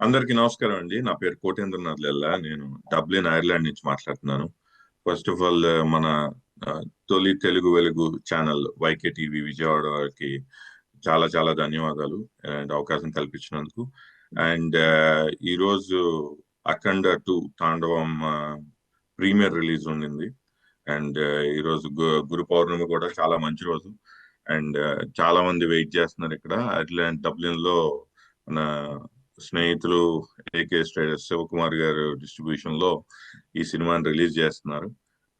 అందరికీ నమస్కారం అండి. నా పేరు కోటేంద్రనాథ్ లెల్లా. నేను డబ్లిన్, ఐర్లాండ్ నుంచి మాట్లాడుతున్నాను. ఫస్ట్ ఆఫ్ ఆల్ మన తొలి తెలుగు వెలుగు ఛానల్ వైకే టీవీ విజయవాడ వారికి చాలా చాలా ధన్యవాదాలు అండ్ అవకాశం కల్పించినందుకు. అండ్ ఈరోజు అఖండ 2 తాండవం ప్రీమియర్ రిలీజ్ ఉండింది. అండ్ ఈరోజు గురు పౌర్ణమి కూడా చాలా మంచి రోజు. అండ్ చాలా మంది వెయిట్ చేస్తున్నారు ఇక్కడ ఐర్లాండ్ డబ్లిన్ లో. మన స్నేహితులు ఏకే శివకుమార్ గారు డిస్ట్రిబ్యూషన్ లో ఈ సినిమాని రిలీజ్ చేస్తున్నారు.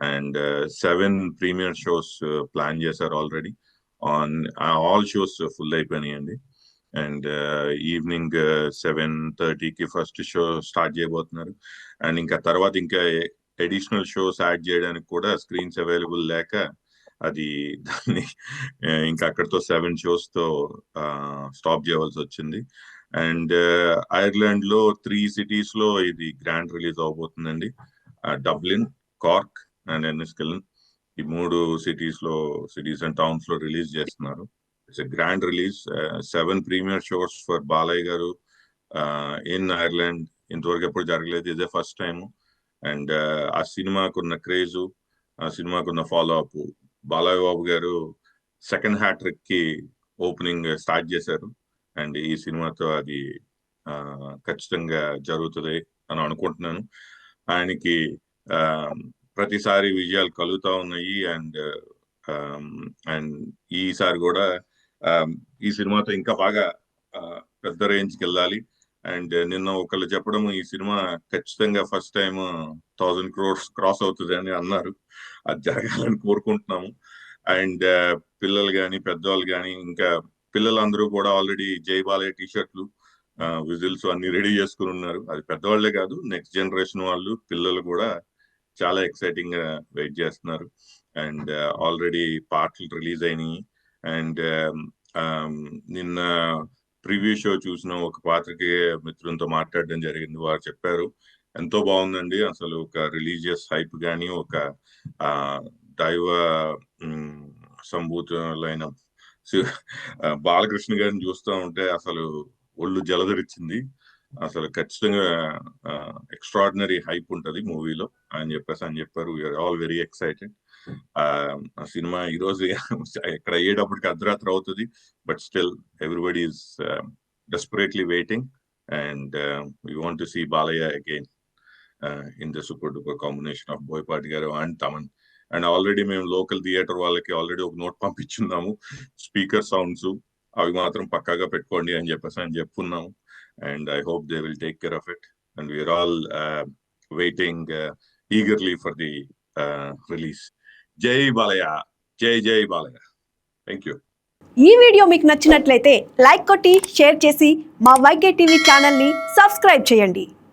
అండ్ 7 ప్రీమియర్ షోస్ ప్లాన్ చేశారు ఆల్రెడీ. ఆల్ షోస్ ఫుల్ అయిపోయినాయండి. అండ్ ఈవినింగ్ 7:30కి ఫస్ట్ షో స్టార్ట్ చేయబోతున్నారు. అండ్ ఇంకా తర్వాత ఇంకా అడిషనల్ షోస్ యాడ్ చేయడానికి కూడా స్క్రీన్స్ అవైలబుల్ లేక అది దాన్ని ఇంకా అక్కడితో 7 షోస్ తో స్టాప్ చేయవలసి వచ్చింది. అండ్ ఐర్లాండ్ లో 3 సిటీస్ లో ఇది గ్రాండ్ రిలీజ్ అవబోతుందండి. డబ్లిన్, కార్క్ అండ్ ఎన్నిస్కెలిన్, ఈ 3 సిటీస్ అండ్ టౌన్స్ లో రిలీజ్ చేస్తున్నారు. It's a grand release. 7 premier shows for Balayya garu in Ireland. ఇంతవరకు ఎప్పుడు జరగలేదు, ఇదే ఫస్ట్ టైం. అండ్ ఆ సినిమాకున్న క్రేజు, ఆ సినిమాకున్న ఫాలో అప్, బాలయ్య బాబు గారు సెకండ్ హ్యాట్రిక్ కి ఓపెనింగ్ స్టార్ట్ చేశారు. అండ్ ఈ సినిమాతో అది ఖచ్చితంగా జరుగుతుంది అని అనుకుంటున్నాను. ఆయనకి ప్రతిసారి విజయాలు కలుగుతా ఉన్నాయి. అండ్ అండ్ ఈసారి కూడా ఈ సినిమాతో ఇంకా బాగా పెద్ద రేంజ్కి వెళ్ళాలి. అండ్ నిన్న ఒకళ్ళు చెప్పడం, ఈ సినిమా ఖచ్చితంగా ఫస్ట్ టైం 1000 crores క్రాస్ అవుతుంది అని అన్నారు. అది జరగాలని కోరుకుంటున్నాము. అండ్ పిల్లలు కానీ పెద్దవాళ్ళు కానీ, ఇంకా పిల్లలందరూ కూడా ఆల్రెడీ జై బాలయ్య టీషర్ట్లు, విజిల్స్ అన్ని రెడీ చేసుకుని ఉన్నారు. అది పెద్దవాళ్లే కాదు, నెక్స్ట్ జనరేషన్ వాళ్ళు, పిల్లలు కూడా చాలా ఎక్సైటింగ్ గా వెయిట్ చేస్తున్నారు. అండ్ ఆల్రెడీ పాటలు రిలీజ్ అయినాయి. అండ్ నిన్న ప్రివ్యూ షో చూసిన ఒక పాత్రికేయ మిత్రులతో మాట్లాడడం జరిగింది. వారు చెప్పారు ఎంతో బాగుందండి, అసలు ఒక రిలీజియస్ హైప్ కానీ, ఒక దైవ సంభూతులైన బాలకృష్ణ గారిని చూస్తూ ఉంటే అసలు ఒళ్ళు జలధరిచ్చింది. అసలు ఖచ్చితంగా ఎక్స్ట్రాడినరీ హైప్ ఉంటది మూవీలో అని చెప్పారు. We are all very excited. ఆ సినిమా ఈ రోజు ఎక్కడ అయ్యేటప్పటికి అర్ధరాత్రి అవుతుంది. But still everybody is desperately waiting. And we want to see Balayya again in the super duper combination of Boyapati garu and Thaman. And already మేము లోకల్ థియేటర్ వాళ్ళకి ఆల్రెడీ ఒక నోట్ పంపించున్నాము. స్పీకర్ సౌండ్స్ అవి మాత్రం పక్కాగా పెట్టుకోండి అని చెప్పున్నాము. And I hope they will take care of it. And we are all waiting eagerly for the release. జై బాలయ్య, జై జై బాలయ్య. Thank you. ఈ వీడియో మీకు నచ్చినట్లయితే లైక్ కొట్టి షేర్ చేసి మా వైకే టీవీ ఛానల్ని సబ్స్క్రైబ్ చేయండి.